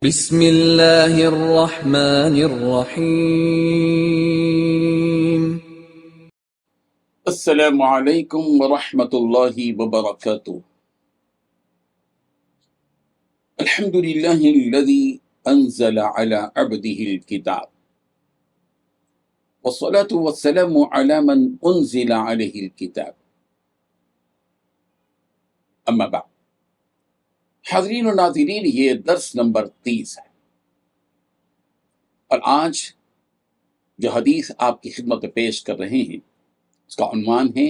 بسم اللہ الرحمن الرحیم۔ السلام علیکم ورحمۃ اللہ وبرکاتہ۔ الحمد للہ الذی انزل علی عبدہ الکتاب والصلاة والسلام علی من انزل علیہ الکتاب، اما بعد۔ حاضرین و ناظرین، یہ درس نمبر 30 ہے، اور آج جو حدیث آپ کی خدمت میں پیش کر رہے ہیں اس کا عنوان ہے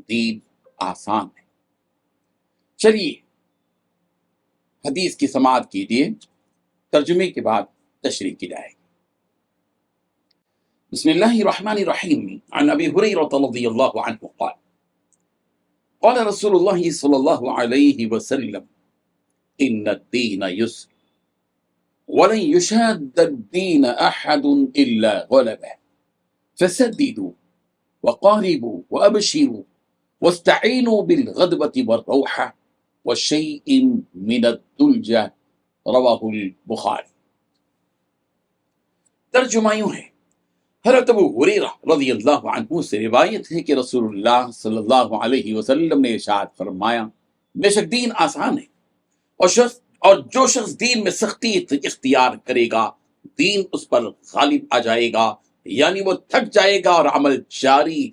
دین آسان ہے۔ چلیے حدیث کی سماعت کیجیے، ترجمے کے بعد تشریح کی جائے گی۔ بسم اللہ الرحمن الرحیم۔ عن ابی ہریرہ رضی اللہ عنہ قال قال رسول اللہ صلی اللہ علیہ وسلم ان الدین یسر ولن یشاد الدین احد الا غلبہ فسددوا وقاربوا وابشروا واستعینوا بالغدوۃ والروحہ وشیء من الدلجہ، رواہ البخاری۔ ترجمہ یوں ہے، حضرت ابو ہریرہ رضی اللہ عنہ سے روایت ہے کہ رسول اللہ صلی اللہ علیہ وسلم نے ارشاد فرمایا، بے شک دین آسان ہے، اور جو شخص دین میں سختی اختیار کرے گا دین اس پر غالب آ جائے گا، یعنی وہ تھک جائے گا اور عمل جاری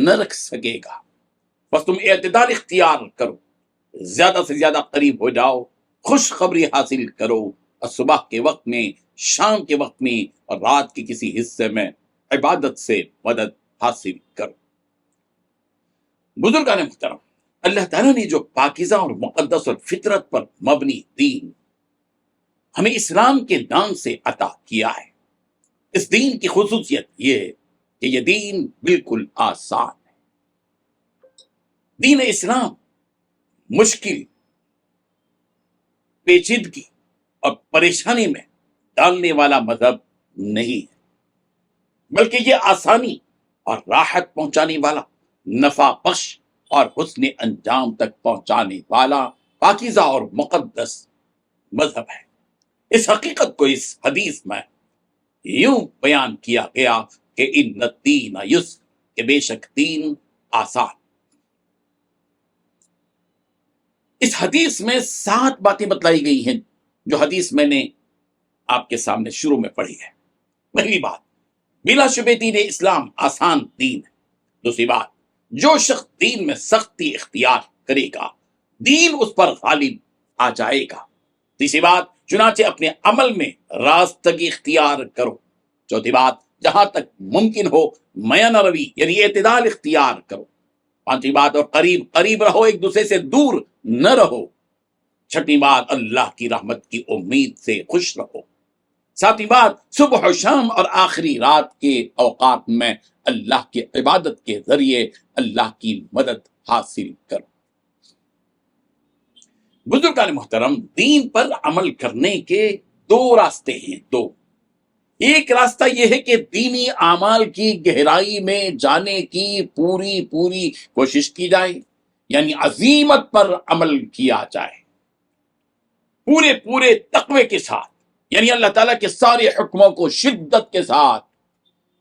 نہ رکھ سکے گا۔ بس تم اعتدال اختیار کرو، زیادہ سے زیادہ قریب ہو جاؤ، خوشخبری حاصل کرو، اور صبح کے وقت میں، شام کے وقت میں اور رات کے کسی حصے میں عبادت سے مدد حاصل کرو۔ بزرگان محترم، اللہ تعالیٰ نے جو پاکیزہ اور مقدس اور فطرت پر مبنی دین ہمیں اسلام کے نام سے عطا کیا ہے، اس دین کی خصوصیت یہ ہے کہ یہ دین بالکل آسان ہے۔ دین اسلام مشکل، پیچیدگی اور پریشانی میں ڈالنے والا مذہب نہیں ہے، بلکہ یہ آسانی اور راحت پہنچانے والا، نفع بخش اور حسن انجام تک پہنچانے والا پاکیزہ اور مقدس مذہب ہے۔ اس حقیقت کو اس حدیث میں یوں بیان کیا گیا کہ ان الدین یسر، کہ بے شک دین آسان۔ اس حدیث میں 7 باتیں بتلائی گئی ہیں جو حدیث میں نے آپ کے سامنے شروع میں پڑھی ہے۔ پہلی بات، بلا شبہ دین اسلام آسان دین ہے۔ دوسری بات، جو شخص دین میں سختی اختیار کرے گا دین اس پر غالب آ جائے گا۔ تیسری بات، چنانچہ اپنے عمل میں راستگی اختیار کرو۔ چوتھی بات، جہاں تک ممکن ہو میانہ روی یعنی اعتدال اختیار کرو۔ پانچویں بات، اور قریب قریب رہو، ایک دوسرے سے دور نہ رہو۔ چھٹی بات، اللہ کی رحمت کی امید سے خوش رہو۔ ساتویں بات، صبح و شام اور آخری رات کے اوقات میں اللہ کی عبادت کے ذریعے اللہ کی مدد حاصل کرو۔ بزرگان محترم، دین پر عمل کرنے کے 2 راستے ہیں، 2۔ ایک راستہ یہ ہے کہ دینی اعمال کی گہرائی میں جانے کی پوری کوشش کی جائے، یعنی عزیمت پر عمل کیا جائے، پورے تقوی کے ساتھ، یعنی اللہ تعالیٰ کے سارے حکموں کو شدت کے ساتھ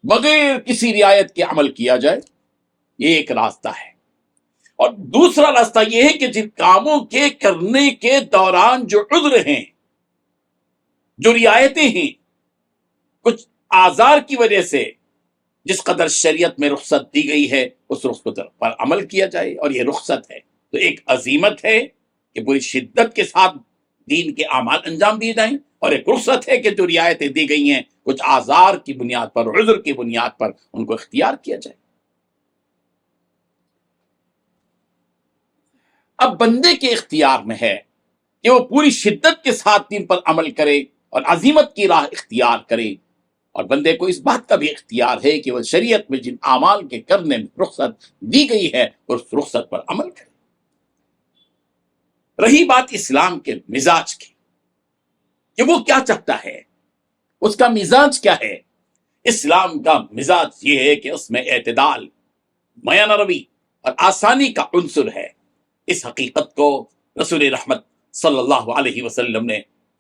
بغیر کسی رعایت کے عمل کیا جائے، یہ ایک راستہ ہے۔ اور دوسرا راستہ یہ ہے کہ جن کاموں کے کرنے کے دوران جو عذر ہیں، جو رعایتیں ہیں، کچھ آزار کی وجہ سے جس قدر شریعت میں رخصت دی گئی ہے اس رخصت پر عمل کیا جائے، اور یہ رخصت ہے تو ایک عزیمت ہے کہ پوری شدت کے ساتھ دین کے اعمال انجام دیے جائیں، اور ایک رخصت ہے کہ جو رعایتیں دی گئی ہیں کچھ آزار کی بنیاد پر، عذر کی بنیاد پر ان کو اختیار کیا جائے۔ اب بندے کے اختیار میں ہے کہ وہ پوری شدت کے ساتھ دین پر عمل کرے اور عزیمت کی راہ اختیار کرے، اور بندے کو اس بات کا بھی اختیار ہے کہ وہ شریعت میں جن اعمال کے کرنے میں رخصت دی گئی ہے اس رخصت پر عمل کرے۔ رہی بات اسلام کے مزاج کی کہ وہ کیا چاہتا ہے، اس کا مزاج کیا ہے، اسلام کا مزاج یہ ہے کہ اس میں اعتدال، میانہ روی اور آسانی کا عنصر ہے۔ اس حقیقت کو رسول رحمت صلی اللہ علیہ وسلم نے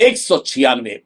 196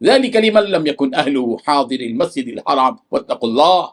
ذلك لمن لم يكن أهله حاضر المسجد الحرام واتقوا الله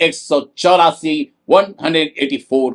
184 184।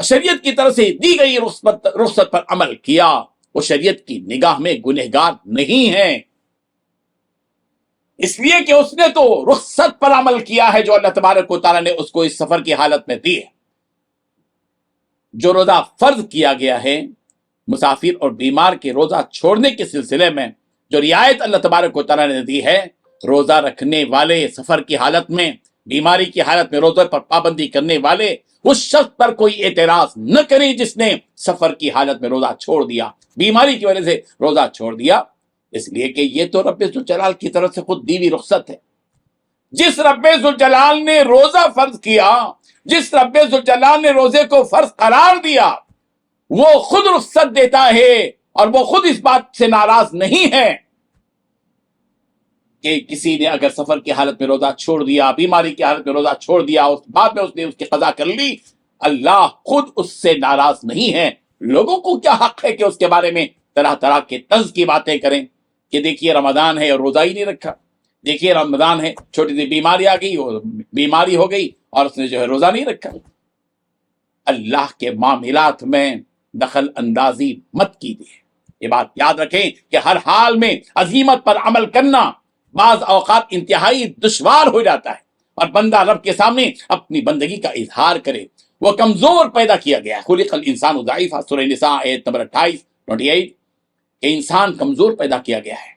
اور شریعت کی طرف سے دی گئی رخصت پر عمل کیا، وہ شریعت کی نگاہ میں گنہگار نہیں ہے، اس لیے کہ اس نے تو رخصت پر عمل کیا ہے جو اللہ تبارک و تعالیٰ نے اس کو اس سفر کی حالت میں دی ہے۔ جو روزہ فرض کیا گیا ہے، مسافر اور بیمار کے روزہ چھوڑنے کے سلسلے میں جو رعایت اللہ تبارک و تعالیٰ نے دی ہے، روزہ رکھنے والے سفر کی حالت میں، بیماری کی حالت میں روزے پر پابندی کرنے والے اس شخص پر کوئی اعتراض نہ کریں جس نے سفر کی حالت میں روزہ چھوڑ دیا، بیماری کی وجہ سے روزہ چھوڑ دیا، اس لیے کہ یہ تو رب ذوالجلال کی طرف سے خود دی ہوئی رخصت ہے۔ جس رب ذوالجلال نے روزہ فرض کیا، جس رب ذوالجلال نے روزے کو فرض قرار دیا، وہ خود رخصت دیتا ہے، اور وہ خود اس بات سے ناراض نہیں ہے کہ کسی نے اگر سفر کی حالت میں روزہ چھوڑ دیا، بیماری کی حالت میں روزہ چھوڑ دیا، اس بعد میں اس نے اس کی قضا کر لی، اللہ خود اس سے ناراض نہیں ہے۔ لوگوں کو کیا حق ہے کہ اس کے بارے میں طرح طرح کے طنز کی باتیں کریں کہ دیکھیے رمضان ہے اور روزہ ہی نہیں رکھا، دیکھیے رمضان ہے، چھوٹی سی بیماری آ گئی، وہ بیماری ہو گئی اور اس نے جو ہے روزہ نہیں رکھا۔ اللہ کے معاملات میں دخل اندازی مت کیجیے۔ یہ بات یاد رکھیں کہ ہر حال میں عزیمت پر عمل کرنا بعض اوقات انتہائی دشوار ہو جاتا ہے، اور بندہ رب کے سامنے اپنی بندگی کا اظہار کرے۔ وہ کمزور پیدا کیا گیا ہے، خلق الانسان ضعیفا، سورہ نساء آیت نمبر 28 کہ انسان کمزور پیدا کیا گیا ہے۔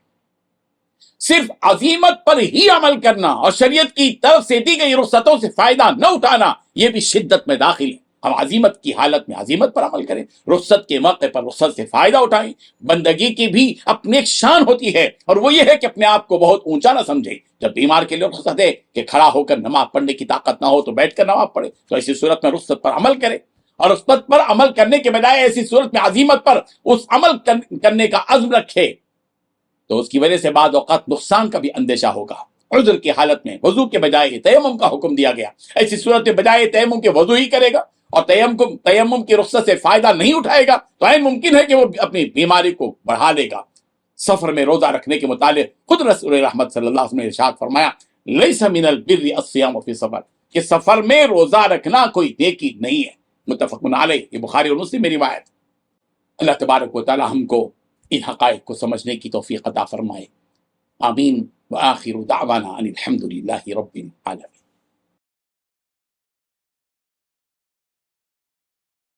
صرف عزیمت پر ہی عمل کرنا اور شریعت کی طرف سے دی گئی رخصتوں سے فائدہ نہ اٹھانا، یہ بھی شدت میں داخل ہے۔ ہم عزیمت کی حالت میں عزیمت پر عمل کریں، رخصت کے موقع پر رخصت سے فائدہ اٹھائیں۔ بندگی کی بھی اپنی ایک شان ہوتی ہے، اور وہ یہ ہے کہ اپنے آپ کو بہت اونچا نہ سمجھے۔ جب بیمار کے لیے رخصت ہے کہ کھڑا ہو کر نماز پڑھنے کی طاقت نہ ہو تو بیٹھ کر نماز پڑھے، تو ایسی صورت میں رخصت پر عمل کرے، اور رخصت پر عمل کرنے کے بجائے ایسی صورت میں عزیمت پر اس عمل کرنے کا عزم رکھے، تو اس کی وجہ سے بعض اوقات نقصان کا بھی اندیشہ ہوگا۔ عذر کی حالت میں وضو کے بجائے تیمم کا حکم دیا گیا، ایسی صورت میں بجائے تیمم کے وضو ہی کرے گا، اور تیمم کی رخصت سے فائدہ نہیں اٹھائے گا تو عین ممکن ہے کہ وہ اپنی بیماری کو بڑھا لے گا۔ سفر میں روزہ رکھنے کے متعلق خود رسول رحمت صلی اللہ علیہ وسلم نے ارشاد فرمایا، لیس من البر الصیام فی السفر، کہ سفر میں روزہ رکھنا کوئی نیکی نہیں ہے۔ متفق علیہ، یہ بخاری اور مسلم میں روایت۔ اللہ تبارک و تعالی ہم کو ان حقائق کو سمجھنے کی توفیق عطا فرمائے، آمین۔ وآخر دعوانا ان الحمد للہ رب العالمین۔